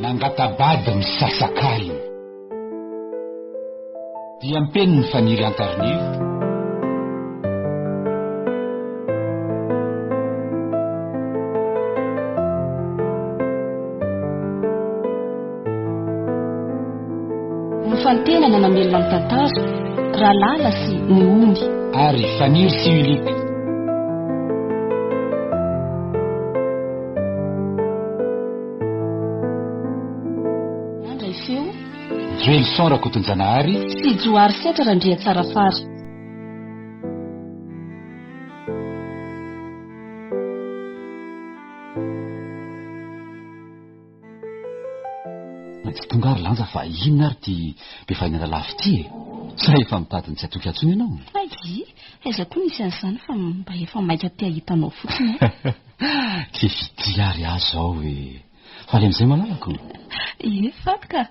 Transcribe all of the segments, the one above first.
nangatabady misasakainy dia mpeny ny faniry antarinivo ny fantenana namelona ny tantara raha lala sy ny omby ary faniry sy ulika andray feo joelson rakotonjanahary sy joary setra randria tsara fary tsy tonga ary lanja fa inona ary ty mpifahinana lafy ty e sa efa mitadiny tsy atoky atsony ianao aiza koa nisy an'izany fa mba efa maika ty ahitanao fotsiny ke vity ary azo ao e faly am'izay malalako fatka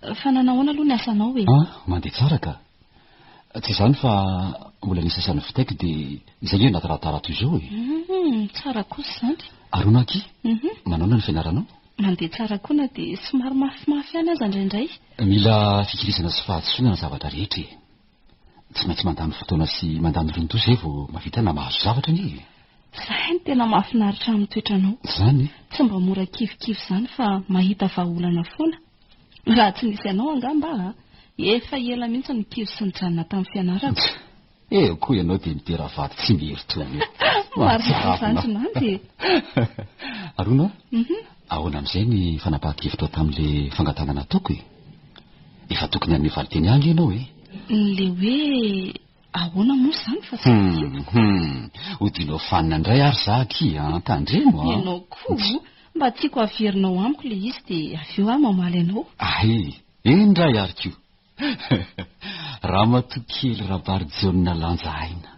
fa nanahoana aloha ny asanao e mandeha tsara ka tsy izany fa mbola nisy asany fitaiko dia izay hoe naty rahatarato izao e tsara kosa zany aronaky manaona ny fianaranao mandeha tsara koa na dia somary mafimafy any aza indraindray mila fikirizana sy fahadosoana ny zavatra rehetra e tsy maintsy mandany fotoana sy mandany ronto zay vao mavita na mahazo zavatra ny zahay ny tena mahafinaritra amin'ny toetranao zany tsy mba mora kivikivy zany fa mahita vahaolana foana raha tsy nisy ianao angamba efa ela mihitsy ny kivo sy ny janona tamin'ny fianarana koa ianao dia miteravaty tsy mieritony marizanjynanjy arona ahoana amin'izay ny fanapahan-kevitra tamin'le fangatanana ataoko e efa tokony amin'ny valiteny angy ianao e le hoe ahoana moa zany fa hodinao fanina indray ary zaky tandremo ianao koa mba tiako averinao amiko le izy dia avy eo mamaly anao endray ary ko raha matokely rabary jaona lanja aina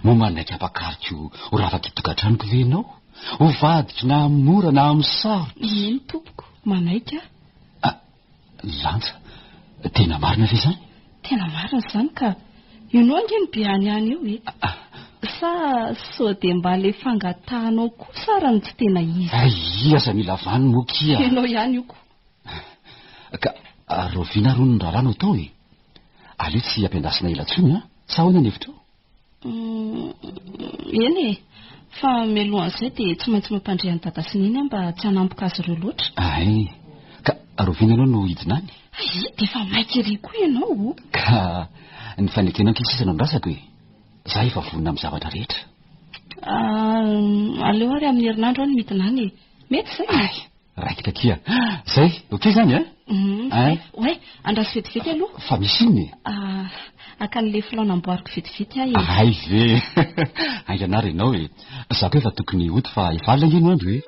mo manaiky ampakariko ho rafaka itokantranoko ve ianao ho vadiko na mora na amin'ny saro eny tompoko manaika lanja tena marina ve zany tena marina zany ka ianao ange ny be any any eo e sa sao dia mba le fangatahanao kosa raha ny tsy tena izy aza mila vany mokia ianao ihany io ko ka rovina ro ny raharanao tao e aleo tsy ampiandasina elatsony sa ahoana ny hevitrao eny e fa mialohan'izay dia tsy maintsy mampandrehan'ny dada sininy mba tsy hanampoka azy ireo loatra ka rovina ianao no hidinany dia efa maika iry koa ianao ka ny fanekenao nkisisana nyrasako e za efa vonina amin'ny zavatra rehetra aleo ary amin'ny herinandro any midinany e mety zay raikita kia zay oke zany hoe andraso vetivety aloha fa misy iny aka n'le filaonamboariko vetivety ve anganary ianao e zako efa tokony oty fa efa alina ingeno andro e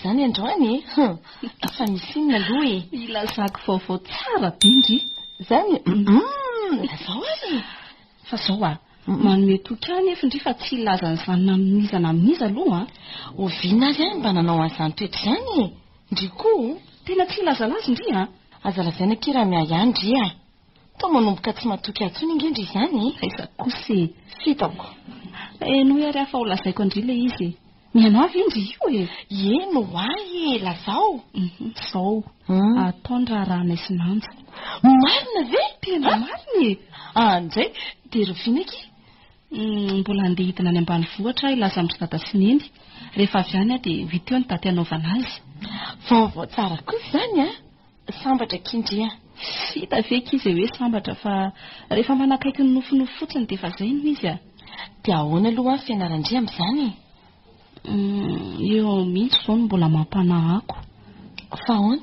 zany androany fa misy inona aloha e ilazako vaovao tsara bindry zany lazao ary fa zao manome toky any efa ndry fa tsy ilazany zanona amin'izana amin'iza aloha ovina azy any mba nanao an'izany toetra izany ndry koa tena tsy ilazalazy ndry aza lazaina key raha miayany ndry tao manomboka tsy matoky atsony ingendry izany aiza kosa fitako noho ary afa ho lazaiko andry le izy mianao avy indry io e eno ay lazao zao ataondraha raha naisy nanja marina ve tena marina andray dia rovinaki mbola andeha hidina any ambany vohatra ilaza amin'ny dada sineny rehefa avy any dia vita eo ny daty anaovana azy vaovao tsara kosa zany sambatra kindria vita veka izy hoe sambatra fa rehefa manakaiky ny nofonofo fotsiny dia efa zay no izy dia ahoana aloha fianarandria amin'izany eo mihitsy zao no mbola mampanahako fa ahoana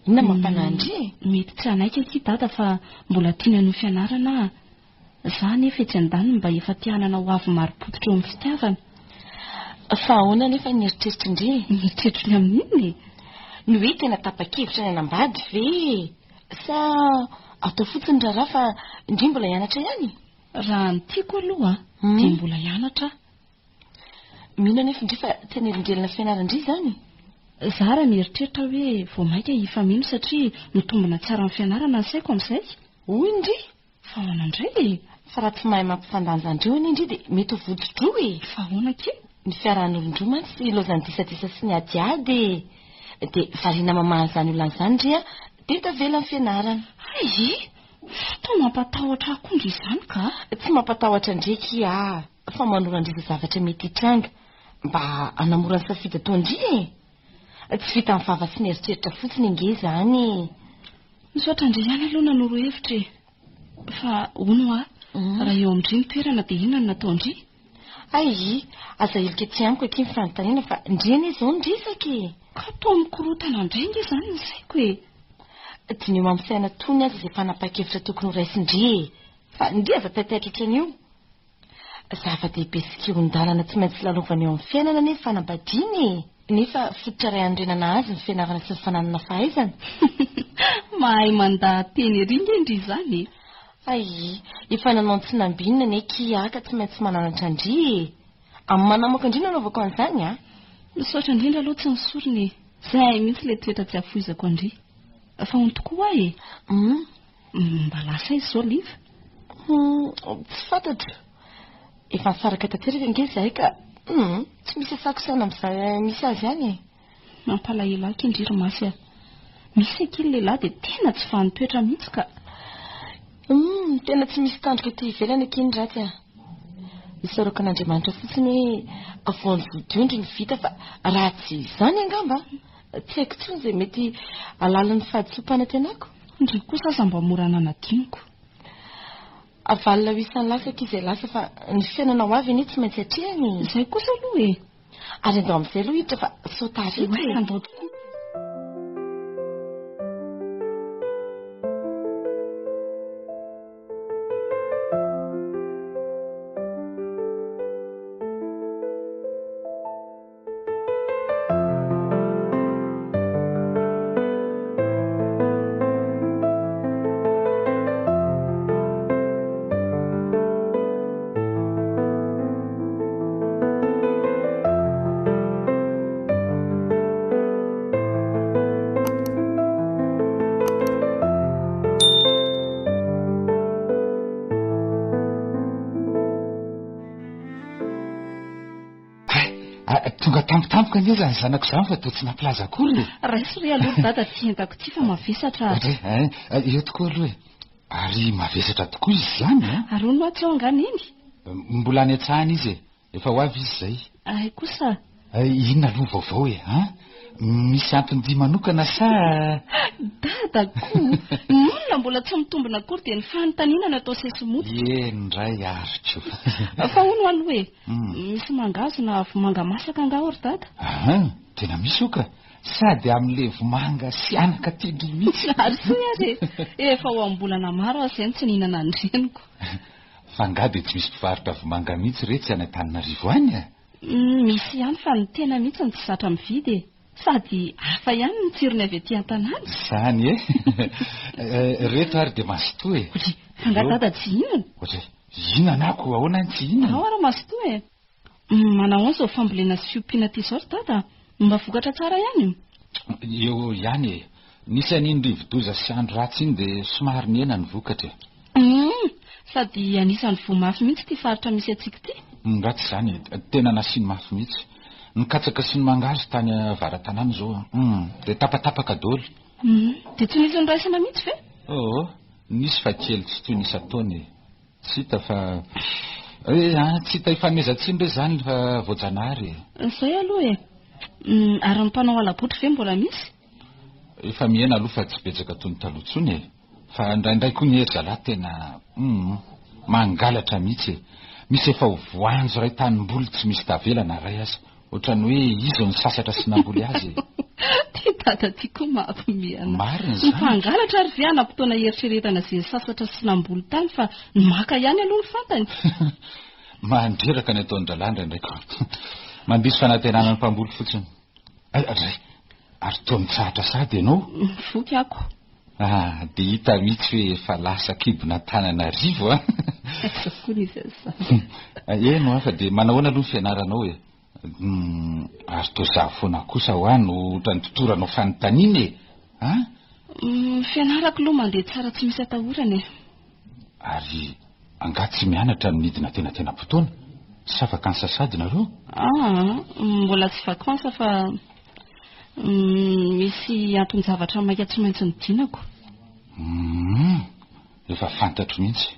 inona mampanandry mety tsy anaika ty dada fa mbola tiana no fianarana za nefa etsy an-daniny mba efa tianana ho avy maro-potitra eo amin'ny fitiavana. Fa ahoana nefa ny eritreritry indri mieritreritry ny amin'inony ny hoe tena tapa-kevitra ny anambady ve sa atao fotsiny raharaha fa indri mbola hianatra ihany? Raha ny tiako aloha dia mbola hianatra. Mino nefa indri fa tena eringelina fianarandri zany? Za raha mieritreritra hoe vao maika hifamino satria mitombona tsara amin'ny fianarana ny saiko amin'izay. Hoy indri fa ahoana indray fa raha tsy mahay mampifandanja-ndreo iny indri dia mety ho vodin-droa fa ahoana ke ny fiarahan'olon-droa mantsy ilozany disadisa sy ny adiady dia variana mamahan'izany olona izany ndria dia tavela amin'ny fianarana. Ai tao mampatahotra akoho indry izany ka? Tsy mampatahotra ndraiky fa manorandrisa zavatra mety hitranga mba hanamora ny safidy atao indri tsy vita amin'ny vava sy ny eritreritra fotsiny inge zany. Misaotra indray ihany aloha nanoro hevitra fa hono raha eo amin'indry ny toerana dia inona no natao indri? Ai aza ilika tsy amiko aty ny fanontaniana fa indreny izao nyresaky ka tao mikorotana indray nge izany ny saiko diny eo amin'ny saina tony azy izay fanapa-kevitra tokony ho raisindri fa indri aza taitaitra ohatran'io zava-dehibe sy kiron-dalana tsy maintsy lalovana eo amin'ny fiainana nefa fanambadiany nefa fototra ray anorenana azy ny fianarana sy ny fananana fahaizana. mahay mandahateny ery nge indry izany ai efa nanao ny tsy nambinina neky ka tsy maintsy mananatra indri amin'ny manamaka indri nanaovako an'izany misaotra indrindra aloha tsy nisorony zay mihitsy le toetra tsy afoizako indri fa hony tokoa mba lasa izy zao liva tsy fantatro efa nisaraka tanteraka nge zahay ka tsy misy asako sana amin'izay misy azy ihany mampalahelo aky indri romasy misy akily lehilahy dia tena tsy fanotoetra mihitsy ka tena tsy misy tandroka ty ivelana akiny ratsy isaroko an'Andriamanitra fotsiny hoe voany vodiondry ny vita fa raha tsy izany angamba tsy haiko tsony izay mety alalan'ny fahadisom-panantenako indry kosa aza mba mora nanadiniko avalina ho isan'ny lasaka izay lasa fa ny fiainana ho avy anie tsy maintsy atrehany izay kosa aloha ary andao amin'izay aloha hiditra fa saotarety andao tokoa. tonga tampotampoka nge zany zanako izany fa toa tsy nampilaza akory raiso ry aloha dada tsy entako ty fa mavesatra eo tokoa aloha ary mavesatra tokoa izy zany ary ono atsy eo angana iny mbola any atsahana izy efa ho avy izy zay ay kosa inona aloha vaovao misy ampin'dy manokana sa dadako monina mbola tsy mitombona akory dia ny fanontaniana atao sesomoto endray ariko fa ono aloha misy mangazo na vomanga masaka angah ory dada tena misy oka sady amin'le vomanga sy anaka tindry mihitsy ary sy ary efa ho ambolana maro azy zany tsy nihinana andreniko fa ngah dia tsy misy mpivarotra vomanga mihitsy retsy any Antananarivo any misy ihany fa ny tena mihitsy ny tsy zatra mividy sady hafa ihany ny tsirony avy aty an-tanàna zany reto ary dia mazotoa fanga dada tsy inona ohatra inanako ahoana ny tsy inona ao ara mazotoa manao ao izao fambolena sy fiompiana ty izao ry dada mba vokatra tsara ihany eo ihany nisany iny rivodoza sy andro ratsy iny dia somary ny ena ny vokatra sady anisany voamafy mihitsy ty faritra misy atsika ty ratsy izany tena nasiany mafy mihitsy nikatsaka sy ny mangazo tany avaran-tanàna izao dia tapatapaka daholo dia tsy nisy nyraisana mihitsy ve nisy fa kely tsy toy nisy ataony tsy hita fa tsy hita ifanomezantsiny re zany fa voajanahary izay aloha ary ny mpanao alabotry ve mbola misy efa miaina aloha fa tsy betsaka toy ny talohantsony fa indraindray koa ny hery-zalahy tena mangalatra mihitsy misy efa ho voanjo ray tanim-boly tsy misy tavelana ray aza ohatrany hoe izy ny sasatra sy namboly azy. Ty dada tiako mampimeana. Marina zany. Mpangalatra ary vianam-potoana eritreretana izay sasatra sy namboly tany fa maka ihany aloha ny fantany. Mandreraka ny ataon'ny Dralandra ndraiky. Mandisy fanantenana ny mpamboly fotsiny. Ary toa mitsahatra sady ianao? Voky ako. Dia hita mihitsy hoe efa lasa kibona Tananarivo a. Sakony izy izany. Eno afa dia manahoana aloha ny fianaranao e. Ary toa za foana kosa ho any ohatrany totoranao fanontaniana e. Fianarako aloha mandeha tsara tsy misy atahorana e. Ary angaha tsy mianatra midina tena fotoana? Sa vakansa sady nareo? Mbola tsy vakansa fa misy antony zavatra maika tsy maintsy nidinako. Efa fantatro mihitsy.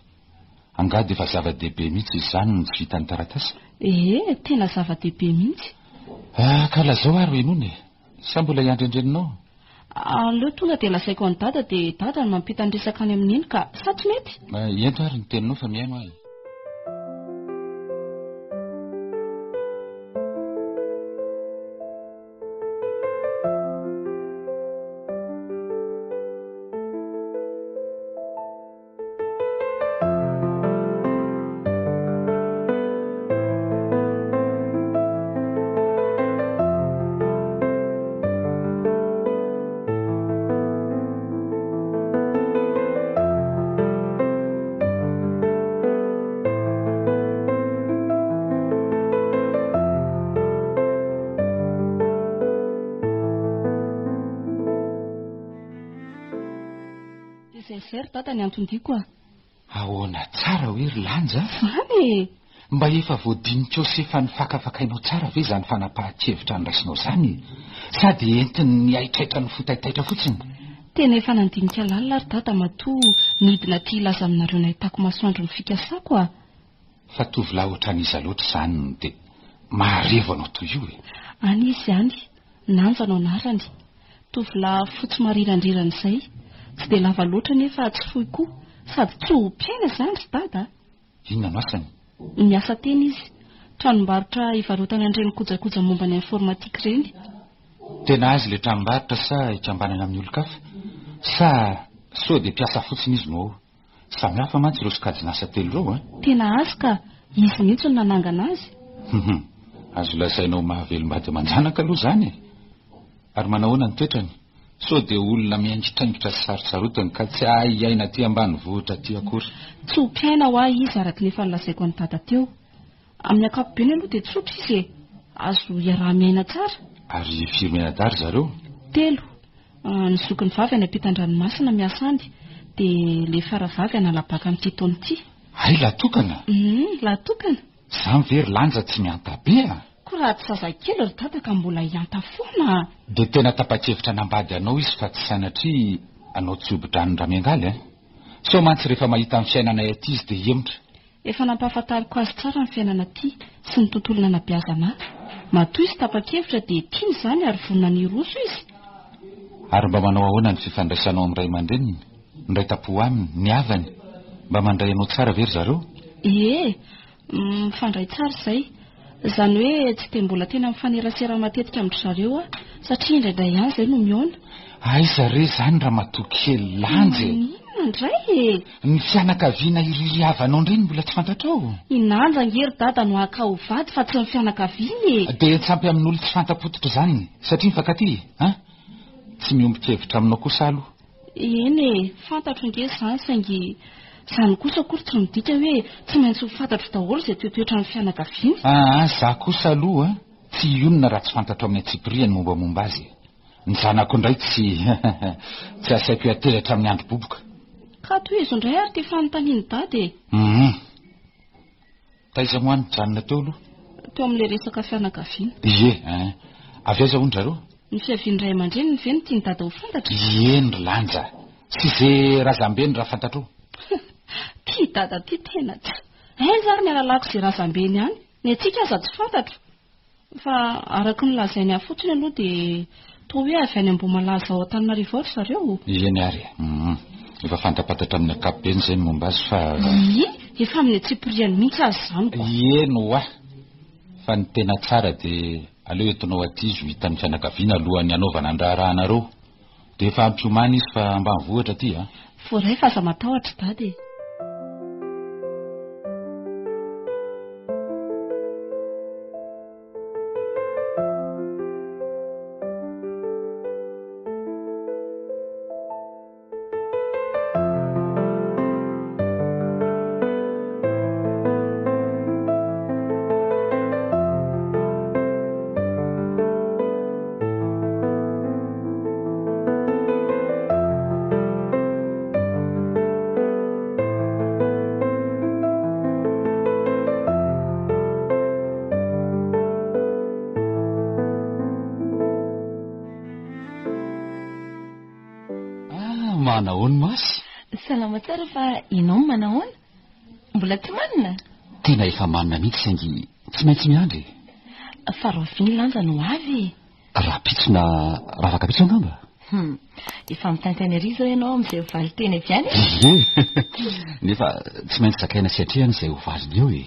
Angaha dia efa zava-dehibe mihitsy izany ny tsy vitan'ny taratasy. Tena zava-dehibe mihitsy. Ka lazao ary enony. Sa mbola iandrendreninao? Aleo tonga dia lasaiko any dada dia dada no mampita ny resaka any amin'iny ka sa tsy mety? Ento ary ny teninao fa miaino ahy. Zay dada ny antondiko a. Ahoana tsara hoe ry lanja? Zany mba efa voadiniko sy efa nifakafakainao tsara ve zany fanapahan-kevitra ny raisinao zany? Sady entiny ny aitraitra ny fotaitaitra fotsiny. Tena efa nandinika lalina ary dada matoa midina ty ilaza aminareo nahitako masoandro ny fikasako a. Fa tovolahy ohatran'iza loatra zany dia maharevo anao toy io e. Anisy ihany, nanja no anarany. Tovolahy fotsy marirandrirana izay. Tsy dia lava loatra nefa tsy fohy koa. Sady tso-piaina izany ry dada. Inona no asany? Miasa tena izy. Tranombarotra ivarotana an'ireny kojakoja momba ny informatika ireny. Tena azy le tranombarotra sa ikambanana amin'ny olon-kafa? Sa sao dia mpiasa fotsiny izy no ao? Samihafa mantsy ireo sokajina asa telo ireo a? Tena azy ka izy mihitsy no nanangana azy. Azo lazainao mahavelom-bady aman-janaka aloha zany e. Ary manahoana ny toetrany? Sao dia olona miaingitraingitra sy sarotsarodiny ka tsy aina aty ambanivohitra aty akory. Tso-piaina ho ahy izy araka nefa nolazaiko ny dada teo. Amin'ny ankapobeny aloha dia tsotra izy e. Azo iaraha-miaina tsara. Ary firy mianadary zareo? 3. Ny zoky ny vavy any ampitan-dranomasina miasa any. Dia le faravavy analabaka amin'ity taona ity. Ay, latokana? Latokana. Zany very lanja tsy miantabe a? Ko raha tsy zazakely ry dada ka mbola hianta foana. Dia tena tapa-kevitra nambady anao izy fa tsy sanatria anao tsy obodranony ramiangaly a? Sao mantsy rehefa mahita amin'ny fiainana aty izy dia emotra. Efa nampahafantariko azy tsara ny fiainana aty sy ny tontolo nanabeazana. Matoa izy tapa-kevitra dia tiany izany ary vonina ny roso izy. Ary mba manao ahoana ny fifandraisanao amin'ny ray aman-dreniny, ny ray tampo aminy, ny havany, mba mandray anao tsara very zareo? Mifandray tsara izay. Izany hoe tsy dia mbola tena mifanerasera matetika amin'ny zareo a, satria indraindray ihany izay no miona. Aiza re zany raha matokely lanja e. Indray ny fianakaviana iriry havanao ndreny mbola tsy fantatrao. Inanja ngery dada no aka ho vady fa tsy ny fianakaviany. Dia tsampy amin'olo tsy fantapototra zany satria mifankaty tsy miombon-kevitra aminao kosa aloha. Eny fantatro nge izany saingy izany kosa akory tsy midika hoe tsy maintsy ho fantatro daholo izay toetoetra ny fianakaviany. Za kosa aloha tsy ionona raha tsy fantatro amin'ny antsipiriany mombamomba azy. Ny zanako indray tsy asaiko ateratra amin'ny andro boboka. Ka toy izy indray ary ty fanontaniany dady e. Taiza moany janona teo aloha? Teo amin'ilay resaka fianakaviana. Avy aiza hono zareo? Ny fiaviany ray aman-dreny ny ve ny tiany dada ho fantatra? Eny ry lanja, tsy izay razambeny raha fantatro. Ty dada ty tena tsy. Zary ny alalako izay razambeny ihany. Ny antsika aza tsy fantatro. Fa araka ny lazainy ahy fotsiny aloha dia toa hoe avy any Ambohimalaza ao Antananarivo ao ry zareo. Eny ary. Efa fantapatatra amin'ny ankapobeny izay ny momba azy fa... Efa amin'ny antsipiriany mihitsy azy izany koa. Eny ho ahy. Fa ny tena tsara dia aleo etonao atizo hitan'ny fianakaviana alohan'ny anaovana andrarahanareo dia efa ampiomana izy fa ambany vohatra aty a foray fa aza matahotra dady manahoany masy salama tsara fa ianao manahoana mbola tsy manina tena efa manina mihitsy saingy tsy maintsy miandry fa roviny lanja no avy raha pitsona raha afaka pitso angamba efa mitantaina ery zao ianao am'izay hovaly teny avy any nefa tsy maintsy zakaina siatrehany izay hovaliny eo e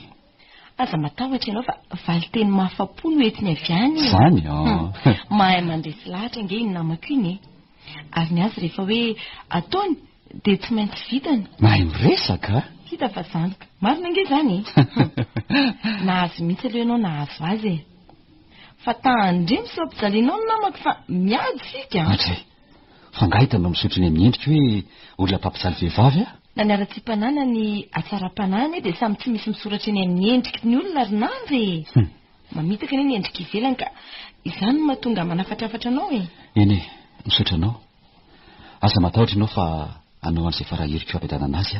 aza matahotra ianao fa valy teny mahafapo no entiny avy any zany mahay mandresy lahatra nge iny namako iny ary ny azy rehefa hoe ataony dia tsy maintsy vitany mahay miresaka hita fa zanaka marina nge zany nahazo mihitsy aloha ianao nahazo azy fa tandremy sao ampijalinao no namako fa miady sika atray fa ngahitanao misotro ny amin'ny endrika hoe olona mpampijaly vehivavy a na ny ara-tsim-panana ny atsara-panana dia samy tsy misy misoratra eny amin'ny endriky ny olona ry nanjy mamitaka anie ny endrika ivelany ka izany no mahatonga manafatrafatra anao eny misotra anao aza matahotra ianao fa anao an'izay farahiriko ampedana anazy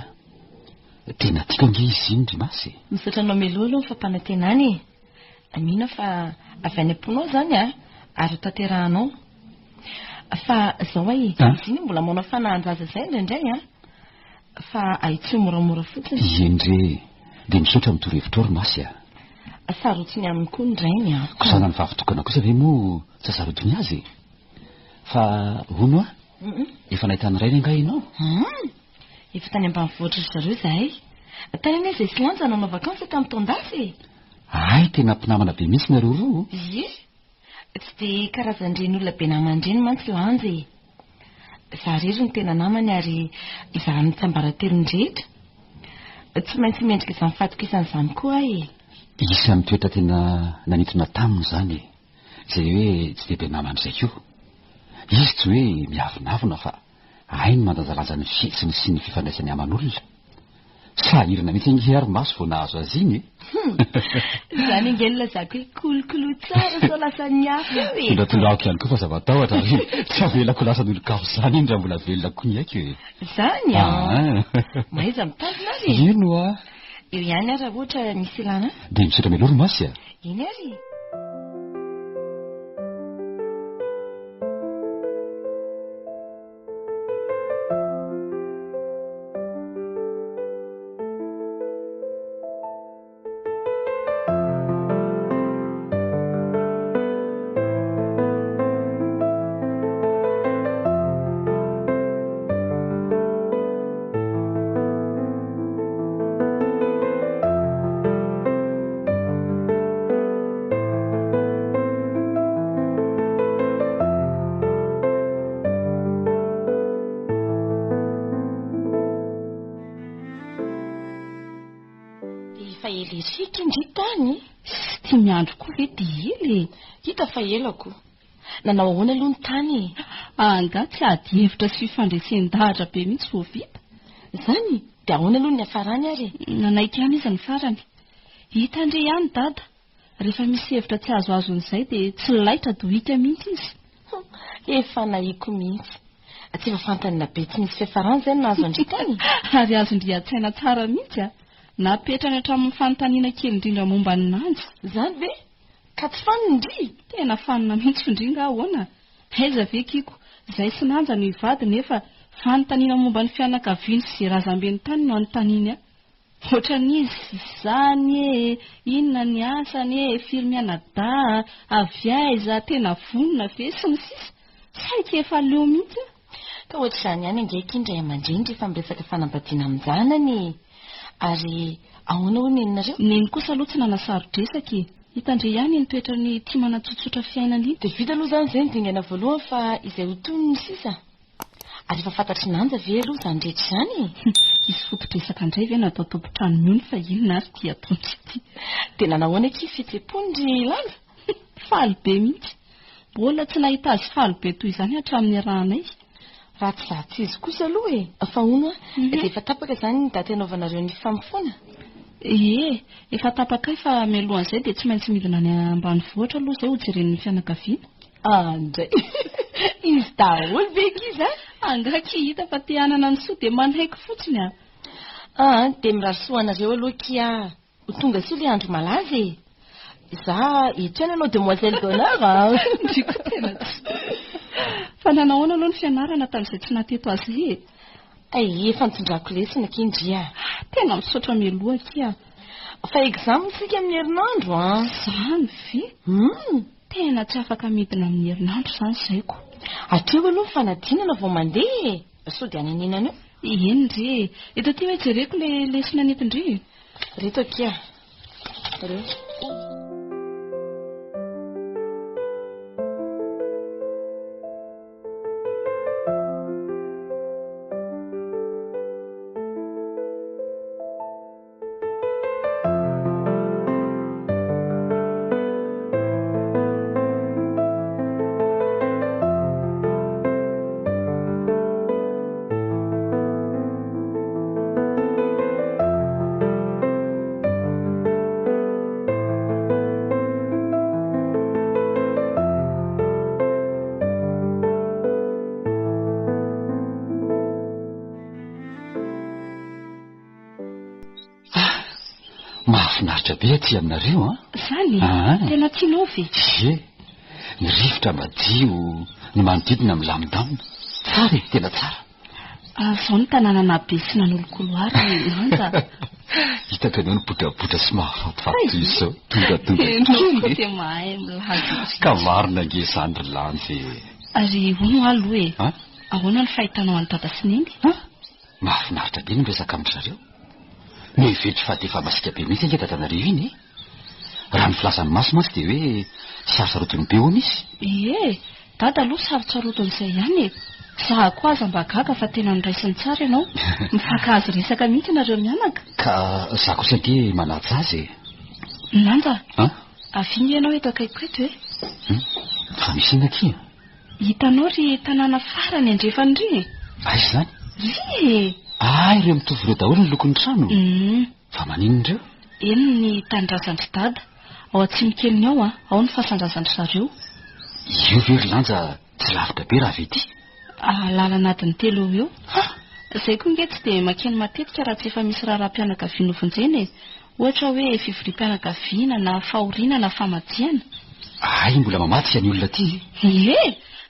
a tena tiako ange izy iny ry masy misotra anao melolo ny fampanantenany mihina fa avy any am-ponao zany a ary tanterahanao fa zao ay izy iny mbola manao fanahanjaza zay indraindray a fa ahitsy moramora fotsiny endre dia misotra mitoro-hevitra ry masy a sarotsiny aminy koa ndrainy a kosana ny vavitokana kosa ve moa tsy asarotony azy fa hono a efa nahitany ray ny angah ianao efa tany ambany voatra ry zareo zahay tany any izay silanja nanao vakansa tamin'ny taondasy ay tena mpinamana be mihitsy nareo roa ie tsy dia karazan-dreny olona be naman-dreny mantsy lanjy za rery ny tena namany ary izahany tsy ambarantelon-drehetra tsy maintsy mendrika izany fatoko isan'izany koa ay isan'ny toetra tena nanitona taminy zany izay hoe tsy dia be namany izay koa izy tsy hoe miavinavina fa ay ny mandanjalanja ny fitsiny sy ny fifandraisany aman'olona sahirana mihitsy ange ary maso vao nahazo azy iny zany ingelona zako hoe kolokolo tsara sao lasa ny afo e tondratondrahako ihany koa fa zavatahotra tsy avelako lasa n'olo-kafo zany iny raha mbola velona koa ny aiko e zany mahaiza mitazona ary ino a eo ihany ary raha ohatra misy ilana dia misotra meloro masy a iny ary elerika indry tany sy tia miandro koa ve dia ely hita fa elako nanao ahoana aloha ny tany anga tsy ady hevitra sy fifandraisen-dahatra be mihitsy vo vita zany dia ahoana aloha ny afarany ary nanaiky ihany izy ny farany hita andre ihany dada rehefa misy hevitra tsy azoazon'izay dia tsy laitra dohika mihitsy izy efa naiko mihitsy tsy efa fantanina be tsy misy fiafarany zay no nahazo andry tany ary azo ndrian-tsaina tsara mihitsy a napetrany hatramin'ny fanontaniana kely indrindra momba ny nanjy zany ve ka tsy fanindry tena fanina mihitsy findringa ahoana aiza ve kiko izay sy nanja no hivady nefa fanontaniana momba ny fianakaviany sy zay razam-be ny tany no anontaniany a ohatran'izy zany e inona ny asany e firy mianada avy aiza tena vonona ve sy ny sisa saika efa leo mihitsy ka ohatra izany ihany angeky indray aman-dreny rehefa miresaka fanambadiana amin'njanany ary ahoana ho nenareo neny kosa aloha tsy nanasaro-dresaka hitandre ihany nitoetra ny tia manatsotsotra fiainana iny. Dia vita aloha izany izay nodingana voalohany fa izay ho toy ny sisa. Ary efa fantatry nanja ve aloha izany rehetra izany? Izy foto-dresaka indray ve natao tompo-trano mihony fa inona ary tia ataontsy ity. Dia nanahoana kivy fihetsem-pony lanja? Faly be mihitsy. Mbola tsy nahita azy faly be toy izany hatramin'ny rahanay. Raha tsy zatsy izy kosa aloha fa hono dia efa tapaka izany ny daty anaovanareo ny famofoana. Efa tapaka fa mialohan'izay dia tsy maintsy midina any ambanivohitra aloha izay ho jeren'ny fianakaviana. Andray izy daholo be kizy angaky hita fa te hanana ny soa dia manaiky fotsiny dia mirarisoanareo aloha kia ho tonga sy ilay andro malaza za etrena anao demoiselle d'honneur ndriko tena tsy fa nanahoana aloha ny fianarana tamin'izay tsy nateto azy efa nitondrako lesona kindry tena misaotra mialoha kia fa examen sika amin'ny herinandro zany ve tena tsy afaka midina amin'ny herinandro izany zaiko. Atreo aloha fanadinana vao mandeha sao dia ananenana eo eny re eto ty hoe jereko le lesona netindry reto kia mahafinaritra be aty aminareo zany tena tianao ve ny rivotra madio ny manodidina milamindamina tsara tena tsara zao ny tanànana be sy nanolokoloary nanja hitako anao ny botrabotra sy mahafatifaty izao tonga te mahay milaza ka marina nge izany ry lanjy ary hono aloha ahoana ny fahitanao any dada sy neny mahafinaritra be ny resaka amin'ny zareo mivetry fa dia efa masika be mihitsy ange dadanareo iny raha ny filazany maso mantsy dia hoe sarosarotony be hoana izy dada aloha sarotsaroton'izay ihany za koa aza mba gaga fa tena niraisiny tsara ianao mifakahazo resaka mihitsy nareo mianaka ka za kosa ange manaja azy nanja aviny ianao eto akaiko eto fa misy inaky hitanao ry tanàna farany andrefandry aizy zany ireo mitovy ireo daholo ny lokon'ny trano fa maninona ireo eny ny tanindrazandry dada ao atsimykeliny ao ao ny fahasandrazandry zareo io very lanja tsy lavitra be raha vety lalanadiny telo eo izay koa nge tsy dia makeny matetika raha tsy efa misy raharam-pianakaviana ovinjeny ohatra hoe fivorim-pianakaviana na fahoriana na famadiana mbola mamaty any olona ty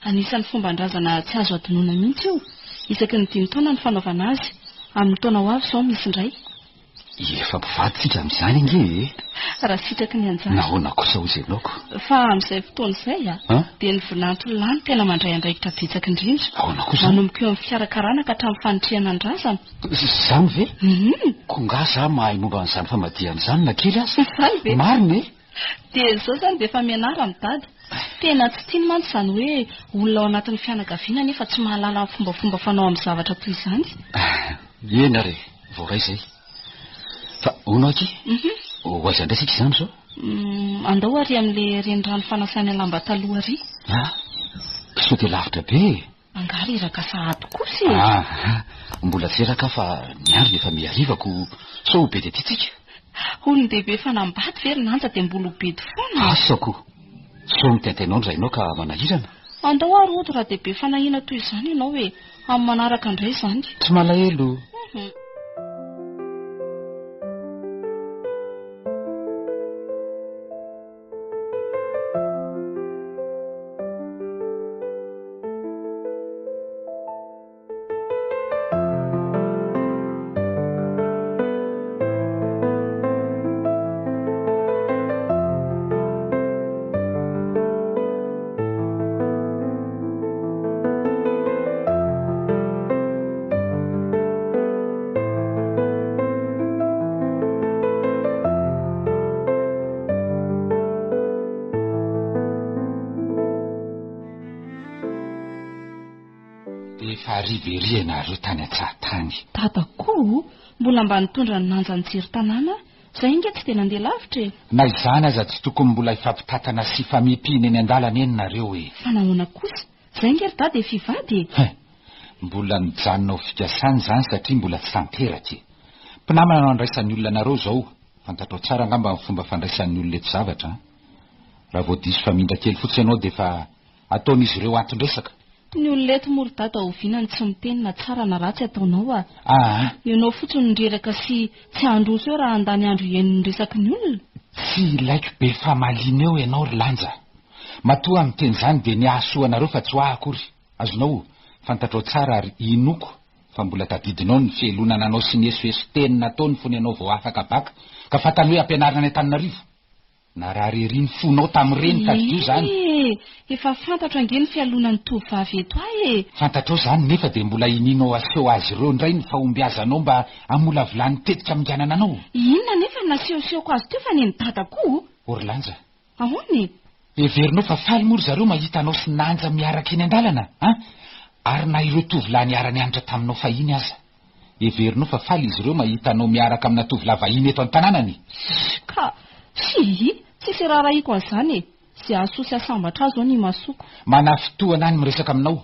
anisan'ny fomban-drazana tsy azo adinoana mihitsy io isaky ny 5 taona ny fanaovana azy amin'ny taona ho avy izao misy indray efa mpivady tsika amin'izany ange raha sitraky ny anjany nahoana kosa ho zenaoko fa amin'izay fotoana izay dia ny voninahitro lany tena mandray andraikitra betsaka indrindra ahoana kosa manomboka eo amin'ny fikarakarana ka hatramin'ny fanitriana ny razana zany ve konga za mahay momba n'izany famadian'izany na kely azy mariny dia izao zany dia efa mianara amin'ny dada tena tsy tiany mantsy izany hoe olona ao anatin'ny fianakaviana nefa tsy mahalala ny fombafomba fanao amin'ny zavatra toy izany ena re voaray izay fa hono aky ho aiza indray sika izany zao andao ary amin'la renirano fanasany alamba taloha ary sao dia lavitra be angary iraka sahady kosa mbola tsy eraka fa ny andro dia efa miarivako sao ho be dia titsika olon-dehibe efa nambady very nanja dia mbola ho bedy foana asako sao mitaintainao ndray ianao ka manahirana andao ary oto raha dehibe fanahina toy izany ianao hoe amin'ny manaraka indray izany tsy malahelo efa aribery ianareo tany an-tsahatany. Tatakoho mbola mba nitondra ny nanja nijery tanàna, izay inge tsy tena andeha lavitra e. Na izany aza tsy tokony mbola ifampitatana sy famipina eny an-dalana eny nareo e. Fa nahoana kosa, izay inge ry dada efa hivady e. Mbola nijanona ho fikasany izany satria mbola tsy tanteraka e. Mpinamana no andraisan'ny olona nareo zao, fantatrao tsara angamba ny fomba fandraisan'ny olona eto zavatra. Raha vao diso famindra kely fotsy ianao dia efa ataon'izy ireo antondresaka. Ny olona eto moa ry dada ovinany tsy mitenina tsara na ratsy ataonao a. Ianao fotsiny nireraka sy tsy handroso eo raha andany andro ieniny resaky ny olona. Tsy ilaiko be famalina eo ianao ry lanja. Matoa miteny izany dia ny ahasoanareo fa tsy ho akory. Azonao fantatrao tsara ary inoko fa mbola tadidinao ny fielonana anao sy ny esoeso-teny nataony fony ianao vao afaka baka ka fatany hoe ampianarana ny Antananarivo. Na raha reriny fonao tamin'ireny tadidio izany. Efa fantatra ange ny fialonan'ny tovavy eto e. Fantatrao izany nefa dia mbola ininao aseho azy ireo indray ny fahombiazanao mba hamolavolany tetika aminganana anao. Inona nefa nasehosehoko azy teo fa neny dadakoho? Orlanja. Ahoany? Everinao fa faly mory zareo mahita anao sy nanja miaraka eny an-dalana, ary na ireo tovolahy niara nianatra taminao fahiny aza. Everinao fa faly izy ireo mahita anao miaraka amina tovolahy vahiny eto an-tanànany. Ka tsisy raharahiako an'izany e. Izay ahasoa sy asambatra azy ao ny masoko. Manafotoana any miresaka aminao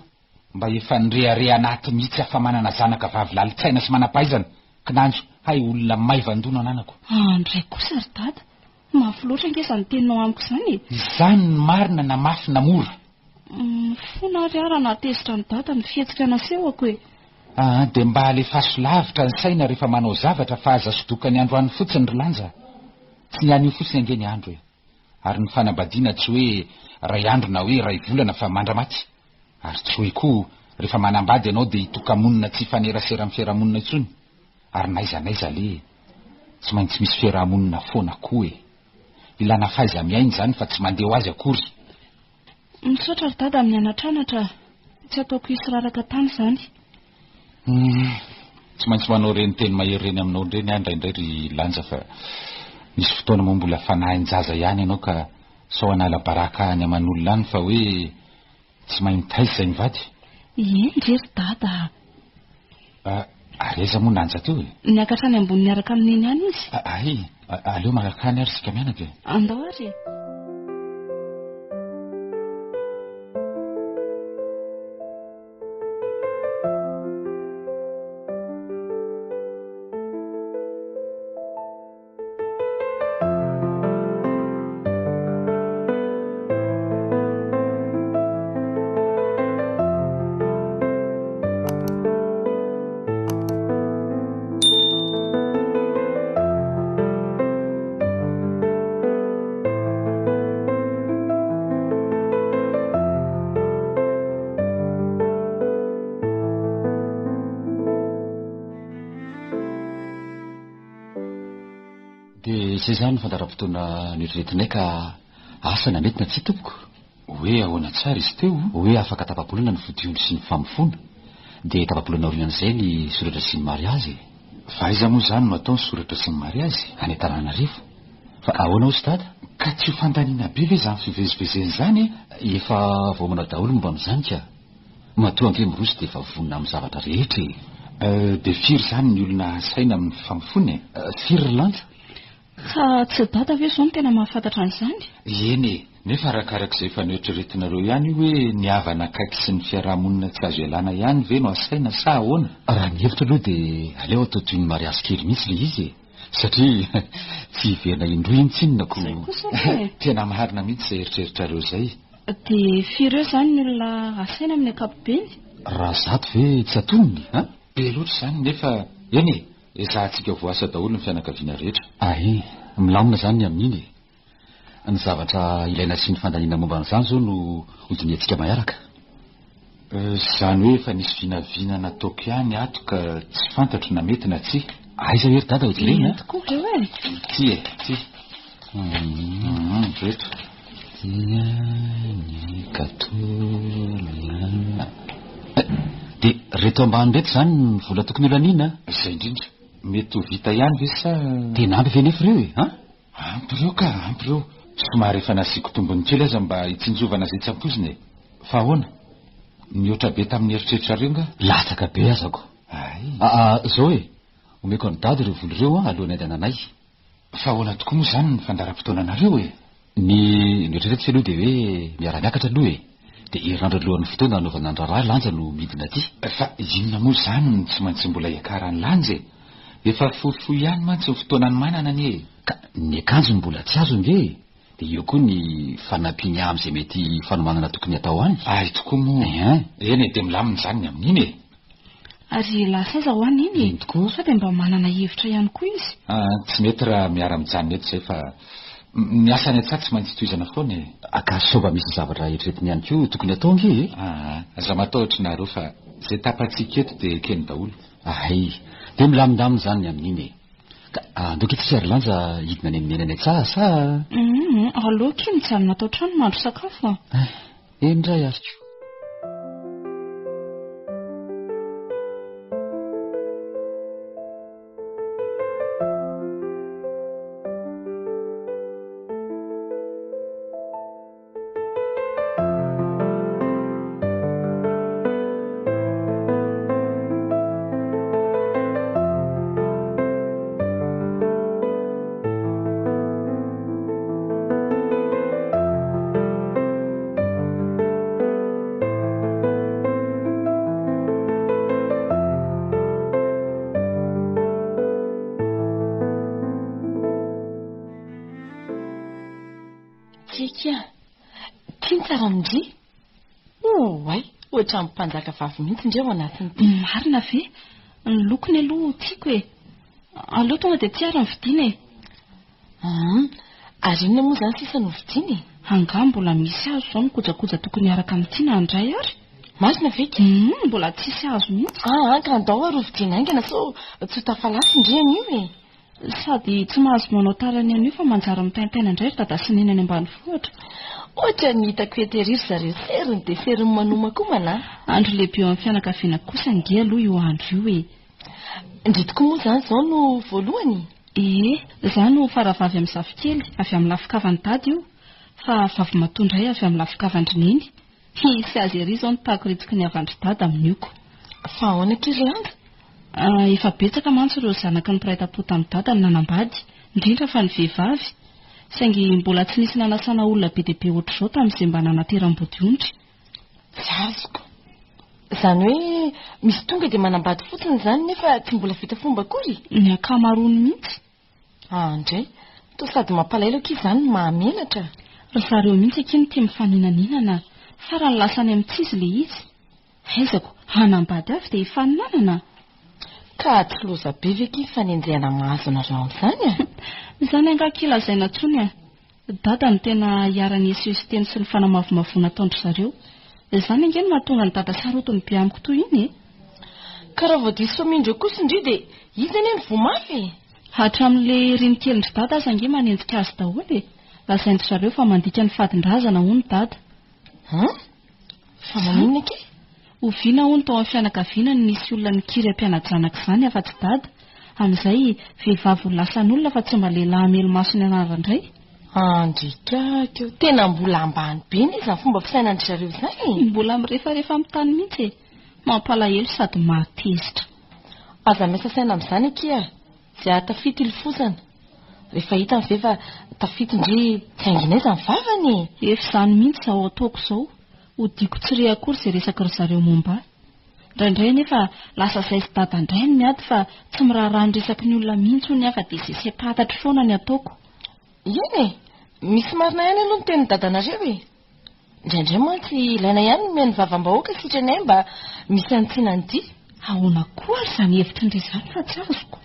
mba efa nirehareha anaty mihitsy afa-manana zanaka vavilaly-tsaina sy manampahaizana. Kinanjo, hay olona maivandona ananako. Andray kosa ry dada, mafy loatra ange izany teninao amiko izany e. Izany ny marina na mafy na mora. Fona ary ara natezitra ny dada ny fihetsika nasehoko e. Dia mba alefaso lavitra ny saina rehefa manao zavatra fa aza sodoka ny andro any fotsiny ry lanja. Tsy ny anio fotsiny ange ny andro e. Ary ny fanambadiana tsy hoe ray andro na hoe ray volana fa mandramaty. Ary tsy hoe koa rehefa manambady ianao dia hitokamonina tsy fanerasera amin'ny fiarahamonina intsony. Ary naiza le tsy maintsy misy fiarahamonina foana koa e. Ilana faiza miaina izany fa tsy mandeha ho azy akory. Misaotra ry dada amin'ny anatranatra, tsy ataoko hisy raraka tany izany. Tsy maintsy manao reny teny mahery reny aminao reny indraindray ry lanja fa misy fotoana moa mbola fanahin-jaza ihany ianao ka sao anala baraka any aman'olona any fa hoe tsy mahay mitaiza izay mivady. Endry ry dada. Ary aiza moa nanja teo e? Niakatra any ambony niaraka amin'iny any izy. Aleo marakany ary sika mianaka e. Andao ary e. Dia izay izany ny fantara-potoana niretinay ka asa na mety na tsy tompoko. Hoe ahoana tsara izy teo? Hoe afaka tapapolana ny fodiony sy ny famofona. Dia tapapolana orinan'izay ny soratra sy ny mariazy. Fa aiza moa izany no atao ny soratra sy ny mariazy? Any Antananarivo. Fa ahoana ho sy dada? Ka tsy ho fandaniana be ve izany fivezivezeny izany e? Efa vao manao daholo momba amin'izany ka. Matoa ange miroso dia efa vonona amin'ny zavatra rehetra e. Dia firy izany ny olona saina amin'ny famofona e? Firy ry lanja? Ka tsy dada ve izao no tena mahafantatra an'izany? Eny e, nefa arakarak'izay efa noeritreretinareo ihany hoe ny havana akaiky sy ny fiarahamonina tsy azo ialana ihany ve no asaina sa ahoana? Raha ny hevitra aloha dia aleo atao toy ny mariazy kely mihitsy le izy e. Satria tsy hiverina indroa intsinonako. Tena marina mihitsy izay eritreritrareo izay. Dia firy eo izany ny olona asaina amin'ny ankapobeny? Raha zato ve tsy atonony? Be loatra izany nefa eny e. Ezahantsika voasa daholo ny fianakaviana rehetra. Milamina izany amin'iny. Ny zavatra ilaina sy ny fandaniana momba an'izany zao no hodiniantsika maharaka. Izany hoe efa nisy vinavinana ataoko ihany ato ka tsy fantatro na mety na tsy. Aiza hoe ry dada ho jerena? Tokoa ireo e. Ty e, ty. Reto. Ny katolina. Dia reto ambany reto izany ny vola tokony olaniana? Izay indrindra. Mety ho vita ihany ve sa? Tena ampy ve nefa ireo e? Ampy ireo ka, ampy ireo. Somary efa nasiako tombony kely aza mba hitsinjovana izay tsy ampozina e. Fa ahoana? Niotra be tamin'ny eritreritrareo nga latsaka be azako. Zao e omeko ny dady ireo voly ireo alohan'ny adananay. Fa ahoana tokoa moa zany ny fandaram-potoana anareo e? Ny eritreretisy aloha dia hoe miara-miakatra aloha e, dia herinandro alohan'ny fotoana anaovana ny raharaha lanja no midina aty. Fa inona moa zany no tsy maintsy mbola iakaran'ny lanja e? Efa fohifohy ihany mantsy ny fotoanany manana ny e. Ka ny akanjo mbola tsy azo nge, dia eo koa ny fanampiany amin'izay mety fanomanana tokony atao any. Ay tokoa moa eny e, dia milamina zany ny amin'iny e. Ary lasa aza ho any iny tokoa sa dia mba manana hevitra ihany koa izy. Tsy mety raha miara-mijanona eto izay fa ny asany atsy tsy maintsy toizana foana e. Ka soba misy zavatra eritreretiny ihany koa tokony atao nge e. Aza matahotra nareo fa izay tapatsika eto dia keny daholo. Ay dia milamindamina zany ny amin'iny e. Ka andoka ety sy lanja hidina any amin'ny menany tsara sa aloka iny tsy amina atao trano mandro sakafo endray ariko. Tiany tsara mindry ay ohatra amin'ny mpanjaka vavy mihitsy indreo ao anatiny. Marina ve ny lokony aloha tiako e, aloha tonga dia tsy ary ny vidiana e. Ary inona moa zany sisa no vidiana e? Anga mbola misy azo zao ny kojakoja tokony araka amin'ity na andray ary. Marina ve ka? Mbola tsisy azo mihitsy. Ka andao ary ho vidiana aingana so tsy ho tafalasy indreny io e. Sady tsy mahazo manao tarany an'io fa manjara mitaintaina indray ry dada sy nena any ambanivohitra. Ohatra ny hitako eteriry zareo seriny dia seriny manoma koa mana. Andro lehibe eo amin'ny fianakaviana kosa nge aloha io andro io e. Indritiko moa zany zao no voalohany. Zany no faravavy amin'ny zafikely avy amin'ny lafikavan'ny dady io, fa vavy matondray avy amin'ny lafikavan-drineny. Sy azy ery zao no tahako ritsika ny avandry dady amin'ioko. Fa ahoana Kirlanda? Efa betsaka mantsy ireo zanaky ny piraita-po tamin'ny dada ny nanambady, indrindra fa ny vehivavy. Saingy mbola tsy nisy nanasana olona be dia be ohatr'izao tamin'izay mba nanateram-bodiondry. Tsy azoko. Zany hoe misy tonga dia manambady fotsiny zany nefa tsy mbola vita fomba akory? Ny akamaroany mihitsy. Indray to sady mampalahelo aky izany mahamenatra. Ry zareo mihitsy akiny tia mifaninanina, farany lasany amin'tsy izy le izy. Aizako hanambady avy dia hifaninanana. Ka tsy loza be ve ky fanenjehana mahazo anareo amin'izany Izany angaky lazaina tsony dada ny tena hiarany esisteny sy ny fanamavomavona ataondry zareo. Izany ange no mahatonga ny dada saroto ny be amiko toy iny e. Ka raha vao diso famindreo kosa indri dia izany ny vomafy. Hatramin'le rinikelindry dada aza ange manenjika azy daholo e. Lazaindry zareo fa mandika ny fadin-drazana hono dada. Fa maninona ke? Oviana hono tao amin'ny fianakaviana ny nisy olona nikiry ampianajanaka izany afa-tsy dada. Amin'izay vehivavy ho lasan'olona fa tsy mba lehilahy melomasony anarandray. Andrikako tena mbola ambany be izy ny fomba fisainandry zareo izany. Mbola mirefarefa amin'ny tany mihitsy e. Mampalahelo sady mahatezitra. Aza miasa saina amin'izany akia izay atafity ilofosana. Rehefa hita ny vefa tafity indri tsy ainginaiza ny vavany. Efa izany mihitsy izao ataoko izao. Hodiko tsy re akory izay resaka ry zareo momba. Indraindray nefa lasa izay sy dada indray ny miady fa tsy miraharaha ny resaky ny olona mihitsy ny afa dia izay sepatatry foana ny ataoko. Eny misy marina ihany aloha ny teny dadanareo e. Indraindray mantsy ilaina ihany ny mihaino vavam-bahoaka sitranay mba misy antsinan'ity. Ahoana koa ary izany hevitra indray izany fa tsy azoko.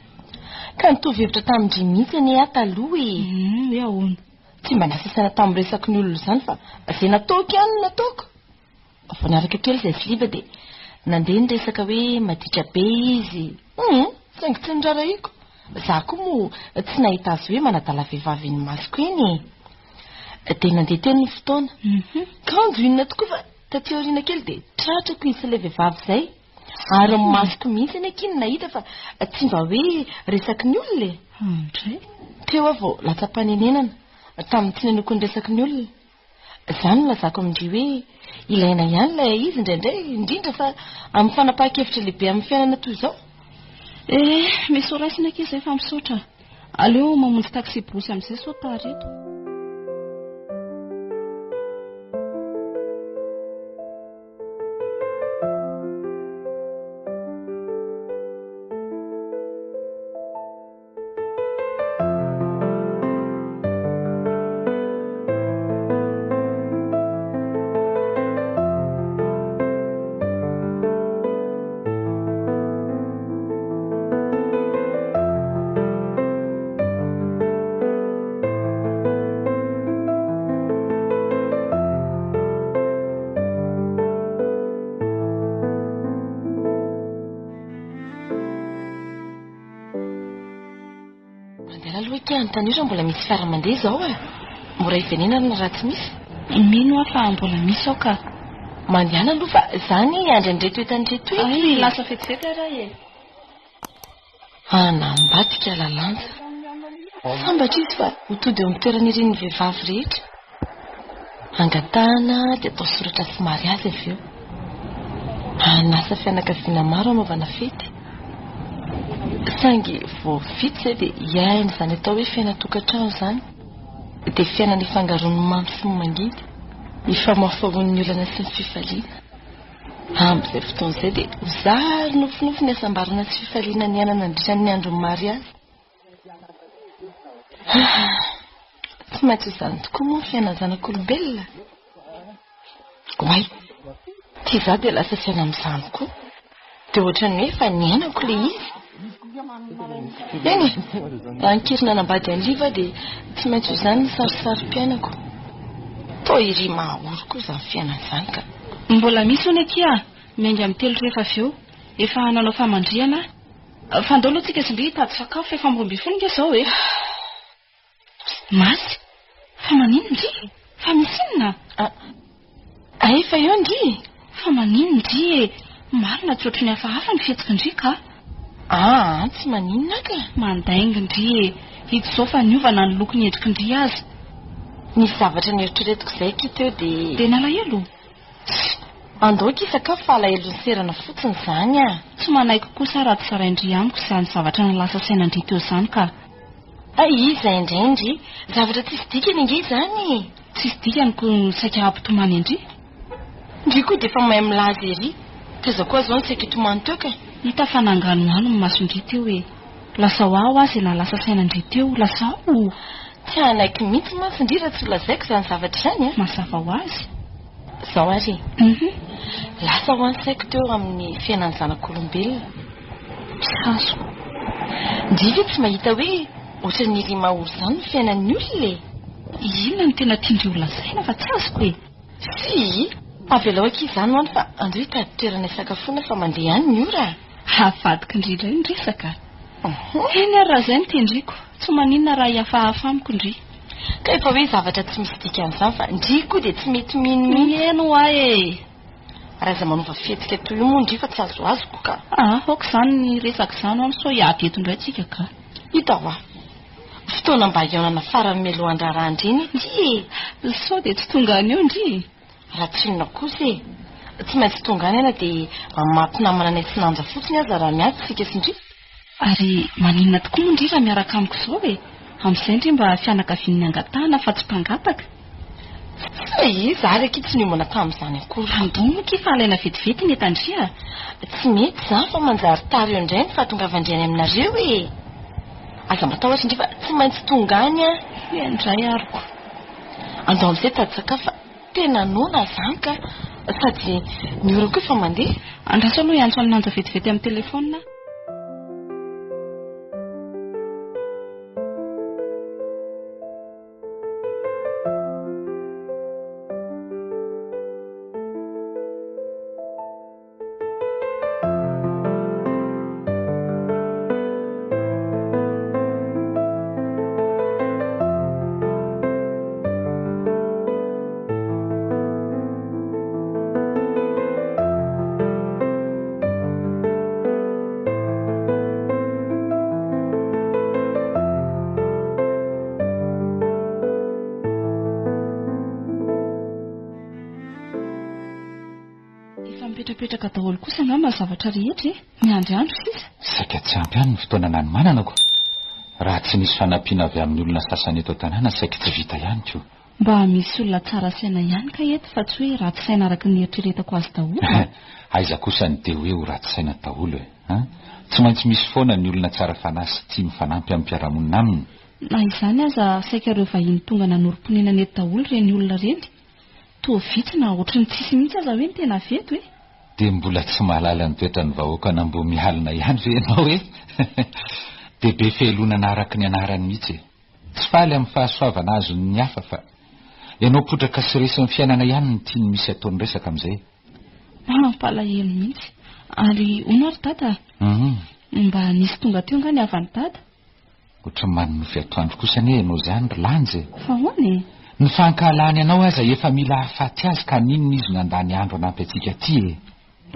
Ka nitovy hevitra tamin'indry mihitsy ny taloha e. Hoe ahoana? Tsy mba nasasaina tamin'ny resaky ny olona izany fa izay nataoko ihany no nataoko. Vao niaraka kely izay siliba dia nandeha ny resaka hoe maditra be izy. Saingy tsy niraraiko. Za koa moa tsy nahita azy hoe manadala vehivavy ny masoko eny. Dia nandeha teny ny fotoana. Kanjo inona tokoa fa taty aoriana kely dia tratrako izy ilay vehivavy izay. Ary ny masoko mihitsy eny akiny nahita fa tsy mba hoe resaky ny olona e. Teo avao latsa-panenenana tamin'ny tsy nenoko ny resaky ny olona. Izany no lazako amindry hoe ilaina ihany lay izy indraindray indrindra fa amin'ny fanapahan-kevitra lehibe amin'ny fiainana toy izao. misy oraisina key izay fa misaotra aleo mamonjy taxi brosy amin'izay sota reto. Tanora mbola misy fiaramandeha izao mora hivenenana raha tsy misy. Mino aho fa mbola misy ao ka mandehana aloha fa izany andrendreto etanreto lasa fetifety raha anambadika lalanja sambatra izy fa ho tody eo amin'ny toeran'ireny ny vehivavy rehetra angatahana dia atao soratra sy mariazy avy eo anasa fianakaviana maro anaovana fety sangy voavity izay dia iaina izany atao hoe fiainatokantrano izany dia fiainana ifangaroan'ny mamy sy ny mangidy ifamafahoan'ny olana sy ny fifaliana amin'izay fotoana izay dia hozary nofinofy ny asambarana sy fifaliana ny ainana nandritran'ny andron'ny mariazy. Tsy maintsy izany tokoa moa ny fiainana zanak'olombelona. Oay tia izaho dia lasa fiaina amin'izany koa dia ohatran'ny hoe efa ny ainako ilay izy. Eny ankirina nambady an'liva dia tsy maintsy izany ny sarisary-piainako. Toa iry mahoro koa izany fiainana izany ka. Mbola misy hono aty miainga amin'ny telo rehefa avy eo efa nanao famandriana fandao aloha tsika sindry hitady sakafo efa ambomby folo nge izao masy fa manino ndry fa misy inona efa eo ndry fa manino ndry marina tsy ohatry ny hafahafa ny fihetsiky ndry ka tsy maninona ka mandaingy ndry hito izao fa niovana ny loko ny endriky ndry azy nisy zavatra ny eritreretiko izay kiteo dia nalahelo andaoka isakafo fa alahelo ny serana fotsiny izany tsy manaiky kosa raha tsy saraindry amiko izany zavatra nalasa saina ndry teo izany ka iza indrindry zavatra tsisy dikany inge izany tsisy dikaniko saika hampitomany indry ndry koa dia efa mahay milaza ery teza koa zao ny saika hitomany teo ka hita fa nanganoano ny masondry teo lasa ho aho azy na lasa saina ndry teo lasa tsy hanaiky mihitsy masy ndry raha tsy holazaiko izany zavatra izany mazava ho azy izao ary lasa ho any saiko teo amin'ny fiainany zanak'olombelona pisaso ndry ve tsy mahita hoe ohatra ny ry mahoro izany ny fiainan'ny olona inona ny tena tiandry olazaina fa tsy azoko sy avelao aky izany hoany fa andro hitady toerana isakafoana fa mandeha ihany ny ora hafadika indrindra ny resaka eny ary raha izay ny tiandriko tsy maninona raha hiafahafa amiko ndry ka efa hoe zavatra tsy misy dikan'izany fa ndry koa dia tsy mety eno ahy raha iza manova fihetsika toy io moa ndry fa tsy azo azoko ka aoka izany ny resaka izany hoany sao hiady eto indray tsika ka hitao fotoana mba hiaonana farany melohan-drarandry iny sao dia tsy tonga any eo ndry raha tsy inona kosa tsy maintsy tonga any aina dia mampinamana anay tsy nanja fotsiny aza raha miady tsika sindry ary maninona tokoa moa ndry raha miaraka amiko izao amin'izay ndry mba fianakavian'ny angatahana fa tsy mpangataka iza ary aky tsy niomana tamin'izany akory andomoky fa alaina vetivety ny etandry tsy mety izany fa manjary tary eo indray ny fahatongavandriany aminareo aza matao ohatry ndry fa tsy maintsy tonga any indray ariko andao amin'izay tady sakafo tena nona izany ka sady ny orana koa efa mandeha andraso aloha iantso aminanja vetivety amin'ny telefona rehefa mipetrapetraka daholo kosa angamba ny zavatra rehetra miandryandro sisa saika tsy ampy ihany ny fotoana na ny mananako raha tsy nisy fanampiana avy amin'ny olona sasany eto an-tanàna saika tsy vita ihany ko mba misy olona tsara saina ihany ka eto fa tsy hoe ratsy saina araka ny eritreretako azy daholo aiza kosa ny de hoe ho ratsy saina daholo tsy maintsy misy foana ny olona tsara fanahy sy tia mifanampy amin'ny mpiaramonina aminy na izany aza saika ireo vahiny tonga nanorom-ponenana eto daholo reny olona reny toa vitsina ohatry ny tsisy mihitsy aza hoe ny tena veto de mbola tsy mahalala ny toetra ny vahoaka na mbo mialina ihany ve ianao hoe de be fehelonana araka ny anarany mihitsy tsy faly amin'ny fahasoavana azony ny hafa fa ianao potraka sy resin'ny fiainana ihany ny tiany misy ataony resaka amin'izay palahelo mihitsy ary ono ary dada mba nisy tonga teo nga ny avany dada ohatry manonofy atoandro kosa ny ianao zany ry lanje fa hoany ny fankahalany ianao aza efa mila hafaty azy ka ninona izy no andany andro anampy atsika ty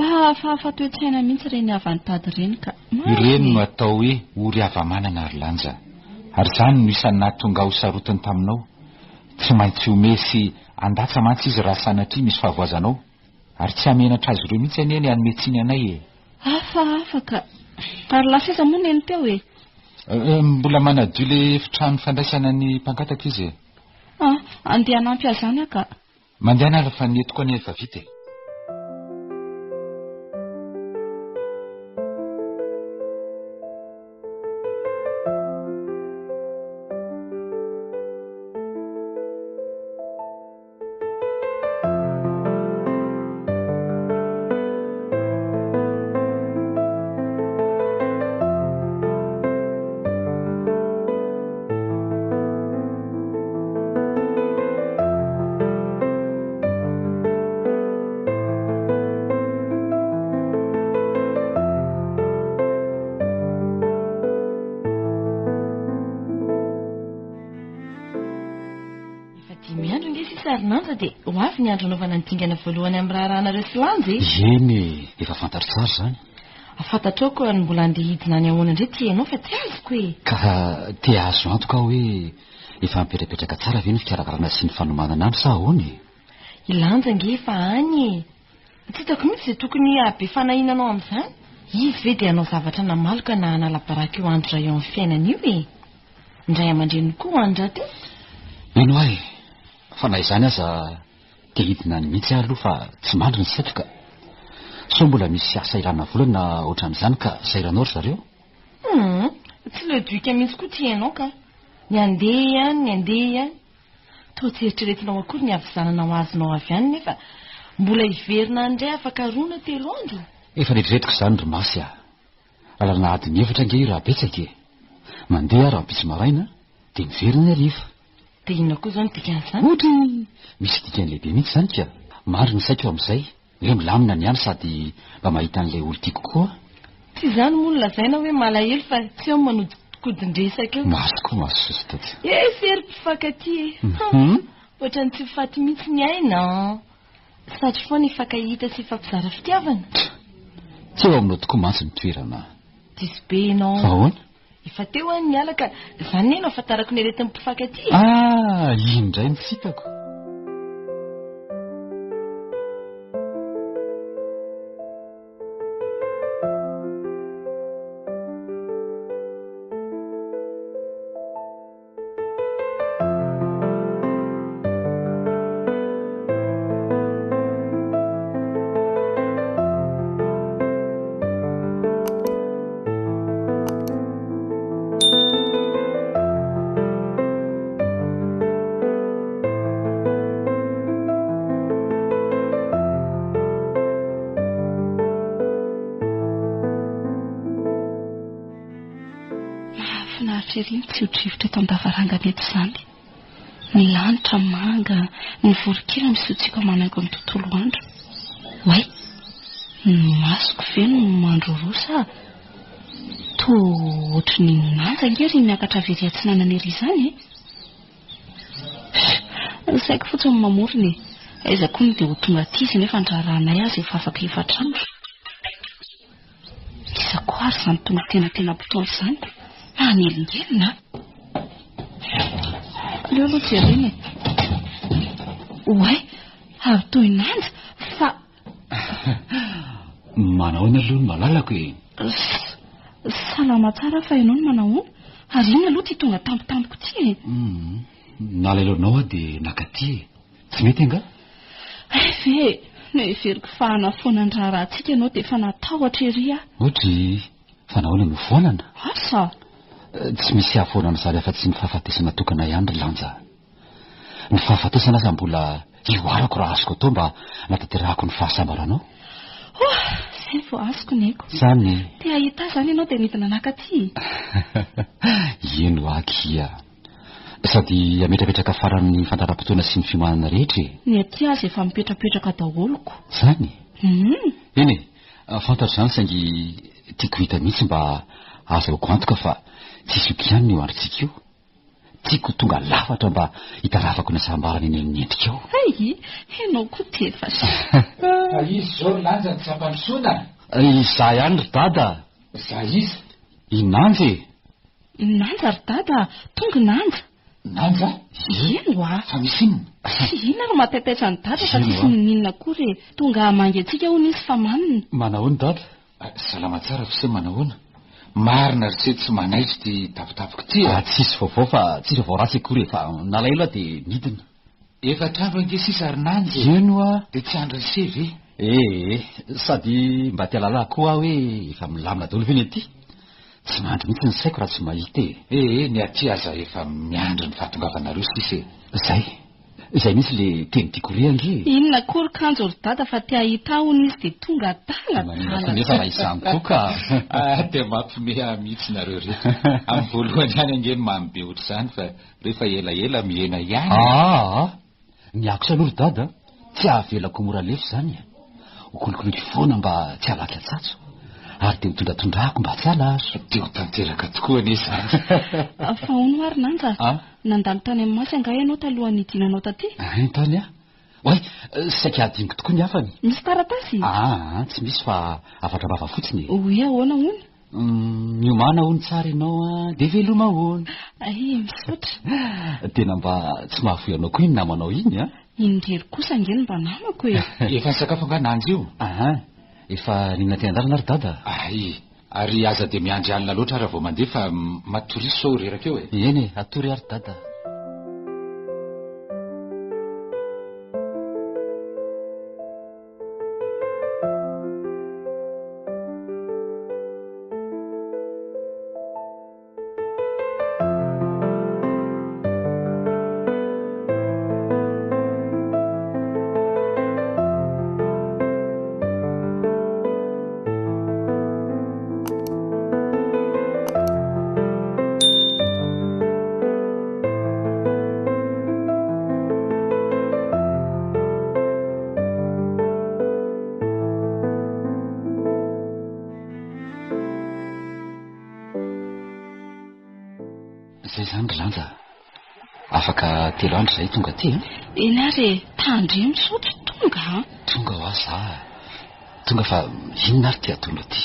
mba fahafa-toetsaina mihitsy reny avany dada reny ka ireny no atao hoe ory ava-manana ry lanja ary zany no isan'ny nahatonga ho sarotiny taminao tsy maintsy ome sy andatsa mantsy izy raha sanatria misy fahavoazanao ary tsy hamenatra azy ireo mihitsy anieny anomentsiny anay afaka ary lasa iza moa neny teo mbola manadio le fitrano fandraisana ny mpangataka izy andeha hanampy azy zany aka mandeha nala fa ny etoko any efa vita Nanta de ho avy ny andro anaovana ny dingana voalohany amin'ny raharahana sy lanja eny efa fantatro tsara zany fatatrako ny mbola andeha hidina any ahoana indray ty ianao fa tsy azoko ka te azo antoka hoe efa mipetrapetraka tsara ve ny fikarakarana sy ny fanomanana andro sa ahoany ilanja nge fa any tsy hitako mihitsy izay tokony abe fanahinanao amin'izany izy ve dia anao zavatra namaloka na anala-baraka eo andro ray eo amin'ny fiainana io indray aman-dreny koa ho andra teo eno ay fa na izany aza te hidina ny mihitsy aloha fa tsy mandry ny setroka so mbola misy asa ilana volana ohatran'izany ka sairanao ry zareo tsy leduika mihitsy koa ty ianao ka ny andeha ihany toa tsy eritreretinao akory ny avizananao azonao avy any nefa mbola hiverina andray afaka roana telo andro efa retriretriko izany ry masy alana adiny efatra nge raha betsaka mandeha raha mpisy maraina de miverina ariva de inona koa zao ny dikan'izany ohatra misy dikany lehibe mihitsy zany ka maro ny saiko amin'izay hoe milamina ny any sady mba mahita an'ilay olo tiako koa tsy izany moa lazaina hoe malahelo fa tsy eo manodikodindresaka eo masoko maso sositady sery mpifankaty ohatra ny tsy mifaty mihitsy ny aina sady foa ny fankahita sy fampizara fitiavana tsy eo aminao tokoa mantsy ny toerana disy be ianao ahoana efa teo any ny alaka zany eno afantarako ny aretin'ny mpifankaty indray ny tsitako riny tsy hodrivotra eto an-davarangana eto izany ny lanitra manga ny vorokira misotsika manaigo amin'ny tontolo andro way ny masoko ve no mandrorosa to ohatry ny nanja ngery miakatra very atsinana ny ery izany saiko fotsiny mamoriny aiza koa ny dia ho tonga ty izy nefa ndraranay azy efa afaka efatrano isako ary izany tonga tena mpotolo izany anelongelina leo aloha jereny way ary toy nanja fa Manahoana aloha ny malalako e? Salama tsara fa ianao no manahoana ary iny aloha ty tonga tampotampoka ty e. Nalalaonao a dia nakaty e. Tsy mety anga? Ve neveriko fahana foana ny raharantsika ianao dia efa natahotra ery ah. Ohatry fa nahoana no foanana? Asa Tsy misy hahafoanana zany afa-tsy ny fahafatesana tokana ihany ry lanja. Ny fahafatesana aza mbola ioarako raha azoko atao mba nataterahako ny fahasambaranao. Zay vao azoko ny haiko. Zany Te ahita zany ianao dia midina nakaty. eno akia. Sady ametrapetraka faran'ny fandaram-potoana sy ny fiomanana rehetra e. Ny aty azy efa mipetrapetraka daholoko. Zany eny e, fantatra zany saingy tiako hita mihitsy mba azahoako antoka fa tsisy ioky ihany ny eo andritsika io. Tiako tonga lafatra mba hitarafako ny sambarana eny amin'ny endrikao. Ay, ianao koa tefa izy zao ny lanja ny sampandrosoana. Iza ihany ry dada. Za izy Inanja e. Nanja ry dada, tonga nanja. Nanja? Ino ah? Fa misy inona? Tsy ina ry mataitaitra ny dada fa tsisy ninona kory e. Tonga mangy antsika hono izy fa manina. Manahoana dada? Salama tsara fose manahoana. Marina ry se tsy manaitry ty tapitapiko ty a. Tsisy vaovao fa tsisy vaovao ratsy akory fa nalaelo aho dia midina. Efa trandro angesisa ary nanja. Eno a? Dia tsy andro se ve? Sady mba tia lalà koa hoe efa milamina daholo ve ny aty. Tsy mandry mihitsy ny saiko raha tsy mahita e. Ny aty aza efa miandro ny fahatongavanareo sisa e. Zay mihitsy le teny tiako ry ange. Inona kory kanjo ry dada fa te ahita hono izy dia tonga Nefa raha izany koa ka. Dia mampimeha mihitsy nareo rehetra. Amin'ny voalohany ihany angeny mamy be ohatr' izany fa rehefa elaela mihena ihany. Niako aloha ry dada, tsy ahavelako mora lefy zany. Hokolokoloky foana mba tsy halaky atsatso. Ary dia hotondratondrahako mba tsy halazo. Dia ho tanteraka tokoa anie izany. Fa hono ary nanja. Nandalo tany amin'ny masy anga ianao talohan'ny hidinanao taty. Tany a? Oay, saika adiniko tokoa ny hafany. Misy taratasy? Tsy misy fa afatra bava fotsiny. Oe ahoana hono? Miomana hono tsara ianao a, dia veloma hono. Misaotra. Tena mba tsy mahafoy anao koa iny namanao iny a? Indrery kosa angeny mba namako e. Efa nisakafo anga nanjy io? Efa nina ty andalana ry dada. Ary aza dia miandry alina loatra raha vao mandeha fa matorisy sao reraka eo e. Eny e, atory ary dada. Zay zany ry lanja. Afaka 3 andro zay tonga aty Eny ary tandre misaotro tonga Tonga ho aza. Tonga fa inona ary ty atolo aty.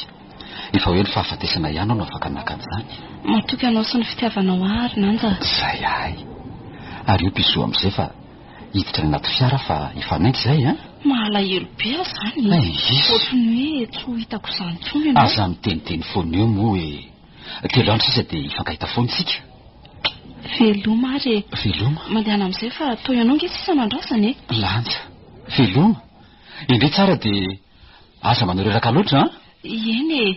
Efa hoe ny fahafatesana ihany ao no afaka naka an'izany. Matoky anao sy ny fitiavanao ary nanja. Zay ahy. Ary io mpizo amin'izay fa hiditra ny anaty fiara fa hifanaingy zay Mahalahelo be aho zany. Ohatrany hoe tsy ho hitako izany intsony ianao. Aza miteniteny foana eo moa hoe 3 andro sisa dia hifankahita foana isika. Veloma ary Veloma? Mandehana amin'izay fa toa ianao nge sisa mandrasany e. Lanja. Veloma? Indray tsara dia aza manao reraka loatra Eny e.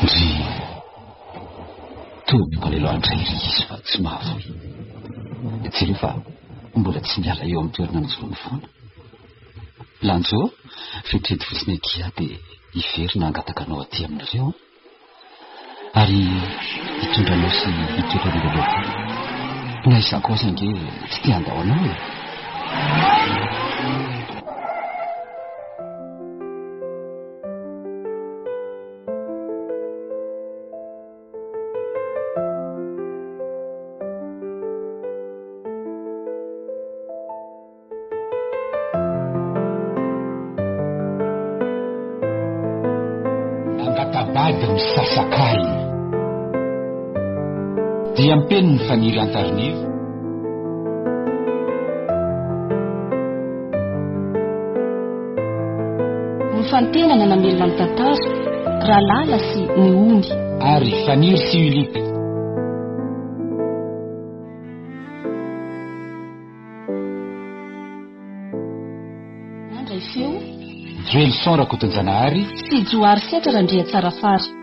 Ndry toa mipalelo andray ry izy fa tsy mahavoy. Jereo fa mbola tsy miala eo amin'ny toerana nijoroany foana. Lanjo, fetrety fotsiny akia dia hiverina hangataka anao aty amin'ireo ary hitondranao sy hitoeran'ireo lehibe. Na izako aza ange tsy tia andao anao e. Angatabady misasakay dia ampeny ny faniry antarinivo fantenana namelona ny tantara raha lala sy ny omby ary faniry sy ulika. nandray feo joelson rakotonjanahary sy joary setra raha ndrea tsara fary.